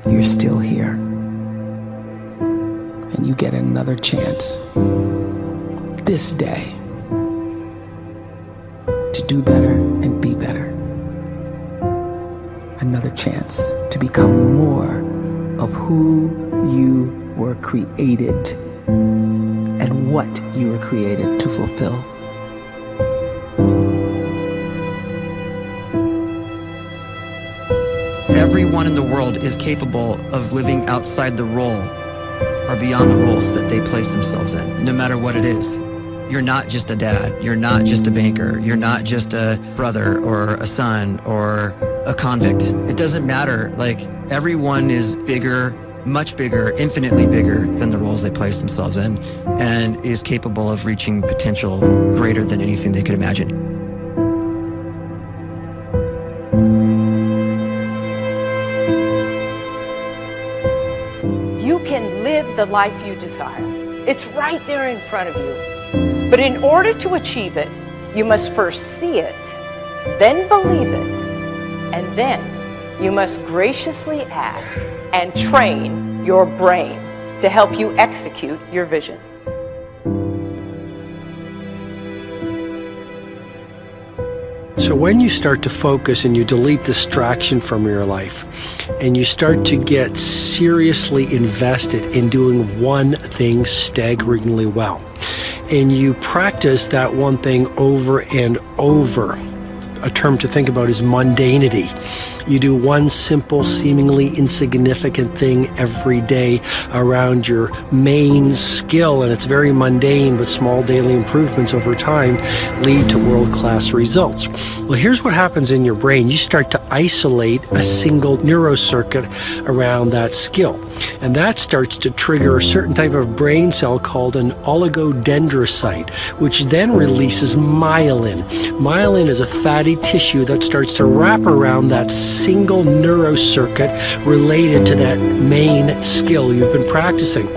you're still here. And you get another chance this day to do better and be better. Another chance to become more of who you were created and what you were created to fulfill. Everyone in the world is capable of living outside the role or beyond the roles that they place themselves in, no matter what it is. You're not just a dad, you're not just a banker, you're not just a brother or a son or a convict. It doesn't matter. Like, everyone is bigger, much bigger, infinitely bigger than the roles they place themselves in, and is capable of reaching potential greater than anything they could imagine. You can live the life you desire. It's right there in front of you. But in order to achieve it, you must first see it, then believe it, and then you must graciously ask and train your brain to help you execute your vision. So when you start to focus and you delete distraction from your life, and you start to get seriously invested in doing one thing staggeringly well, and you practice that one thing over and over, a term to think about is mundanity. You do one simple, seemingly insignificant thing every day around your main skill, and it's very mundane, but small daily improvements over time lead to world-class results. Well, here's what happens in your brain. You start to isolate a single neurocircuit around that skill, and that starts to trigger a certain type of brain cell called an oligodendrocyte, which then releases myelin. Myelin is a fatty tissue that starts to wrap around that single neurocircuit related to that main skill you've been practicing.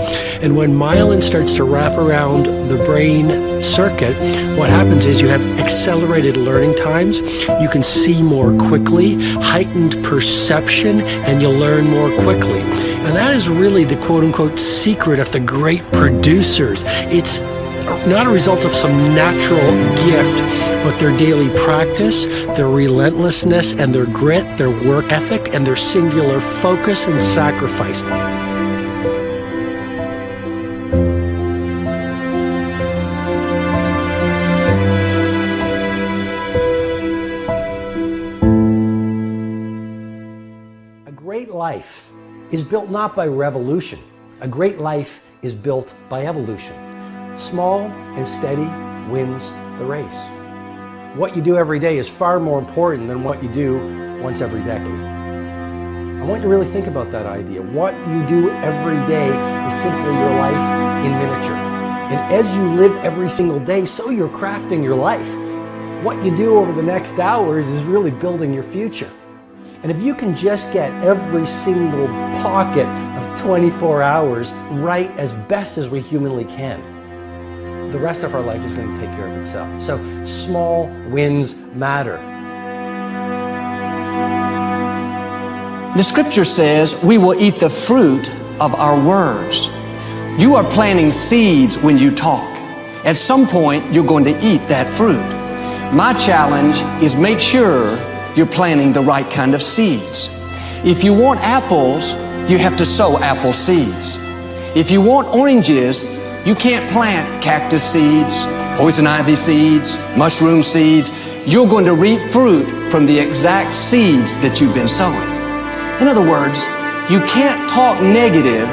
And when myelin starts to wrap around the brain circuit, what happens is you have accelerated learning times, you can see more quickly, heightened perception, and you'll learn more quickly. And that is really the quote-unquote secret of the great producers. It's not a result of some natural gift, but their daily practice, their relentlessness and their grit, their work ethic, and their singular focus and sacrifice. A great life is built not by revolution. A great life is built by evolution. Small and steady wins the race. What you do every day is far more important than what you do once every decade. I want you to really think about that idea. What you do every day is simply your life in miniature. And as you live every single day, so you're crafting your life. What you do over the next hours is really building your future. And if you can just get every single pocket of 24 hours right as best as we humanly can, the rest of our life is going to take care of itself. So small wins matter. The scripture says we will eat the fruit of our words. You are planting seeds when you talk. At some point, you're going to eat that fruit. My challenge is make sure you're planting the right kind of seeds. If you want apples, you have to sow apple seeds. If you want oranges, you can't plant cactus seeds, poison ivy seeds, mushroom seeds. You're going to reap fruit from the exact seeds that you've been sowing. In other words, you can't talk negative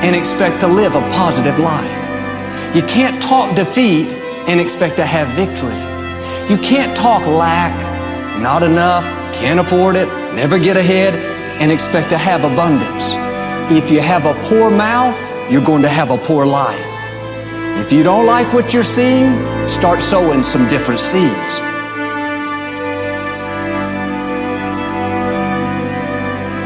and expect to live a positive life. You can't talk defeat and expect to have victory. You can't talk lack, not enough, can't afford it, never get ahead, and expect to have abundance. If you have a poor mouth, you're going to have a poor life. If you don't like what you're seeing, start sowing some different seeds.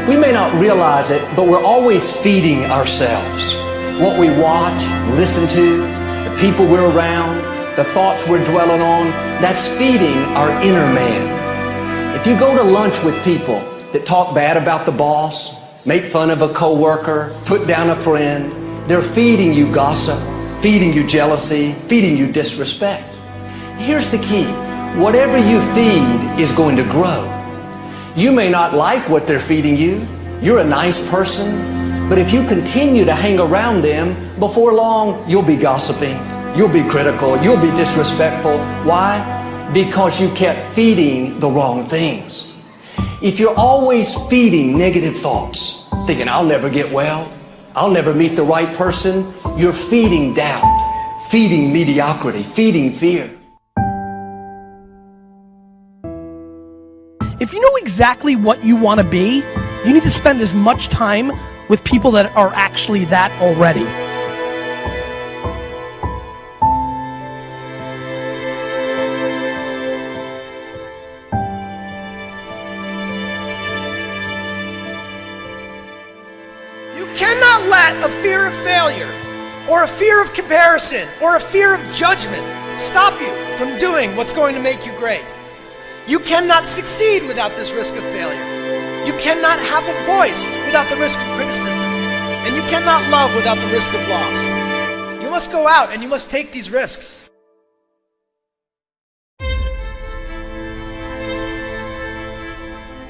We may not realize it, but we're always feeding ourselves. What we watch, listen to, the people we're around, the thoughts we're dwelling on, that's feeding our inner man. If you go to lunch with people that talk bad about the boss, make fun of a coworker, put down a friend. They're feeding you gossip, feeding you jealousy, feeding you disrespect. Here's the key. Whatever you feed is going to grow. You may not like what they're feeding you. You're a nice person, but if you continue to hang around them, before long, you'll be gossiping, you'll be critical, you'll be disrespectful. Why? Because you kept feeding the wrong things. If you're always feeding negative thoughts, thinking, I'll never get well, I'll never meet the right person, you're feeding doubt, feeding mediocrity, feeding fear. If you know exactly what you want to be, you need to spend as much time with people that are actually that already. You cannot let a fear of failure, or a fear of comparison, or a fear of judgment stop you from doing what's going to make you great. You cannot succeed without this risk of failure. You cannot have a voice without the risk of criticism. And you cannot love without the risk of loss. You must go out and you must take these risks.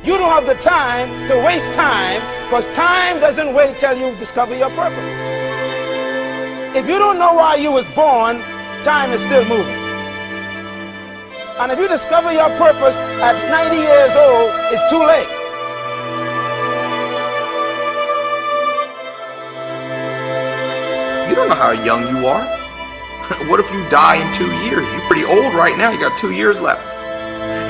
You don't have the time to waste time, because time doesn't wait till you discover your purpose. If you don't know why you was born, time is still moving. And if you discover your purpose at 90 years old, it's too late. You don't know how young you are. What if you die in 2 years? You're pretty old right now. You got 2 years left.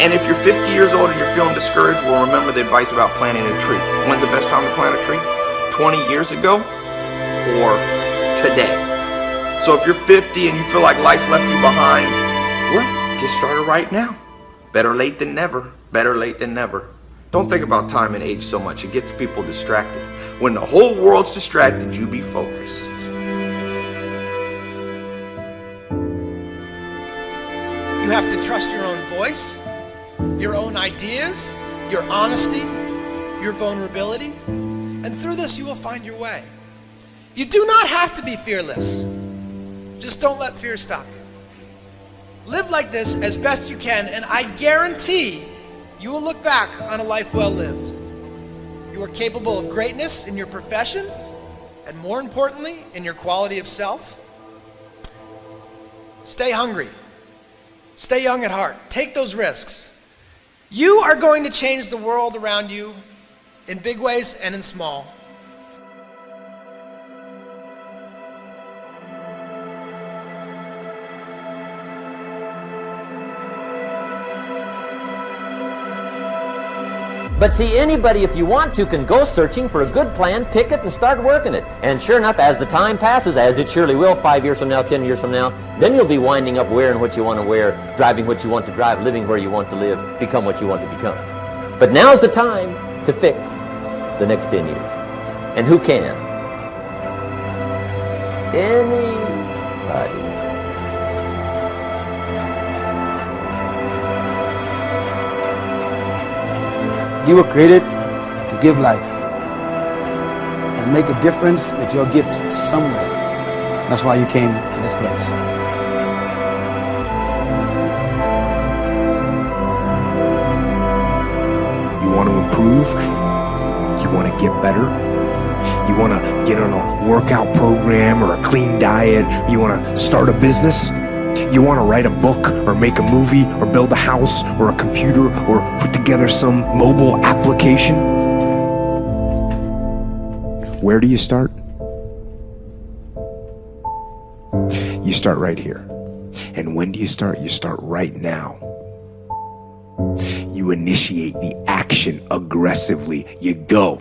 And if you're 50 years old and you're feeling discouraged, well, remember the advice about planting a tree. When's the best time to plant a tree? 20 years ago or today? So if you're 50 and you feel like life left you behind, well, get started right now. Better late than never. Better late than never. Don't think about time and age so much. It gets people distracted. When the whole world's distracted, you be focused. You have to trust your own voice, your own ideas, your honesty, your vulnerability, and through this you will find your way. You do not have to be fearless. Just don't let fear stop you. Live like this as best you can, and I guarantee you will look back on a life well lived. You are capable of greatness in your profession, and more importantly, in your quality of self. Stay hungry. Stay young at heart. Take those risks. You are going to change the world around you in big ways and in small. But see, anybody, if you want to, can go searching for a good plan, pick it, and start working it. And sure enough, as the time passes, as it surely will 5 years from now, 10 years from now, then you'll be winding up wearing what you want to wear, driving what you want to drive, living where you want to live, become what you want to become. But now's the time to fix the next 10 years. And who can? Anybody. You were created to give life and make a difference with your gift somewhere. That's why you came to this place. You want to improve? You want to get better? You want to get on a workout program or a clean diet? You want to start a business? You want to write a book or make a movie or build a house or a computer or put together some mobile application? Where do you start? You start right here. And when do you start? You start right now. You initiate the action aggressively. You go.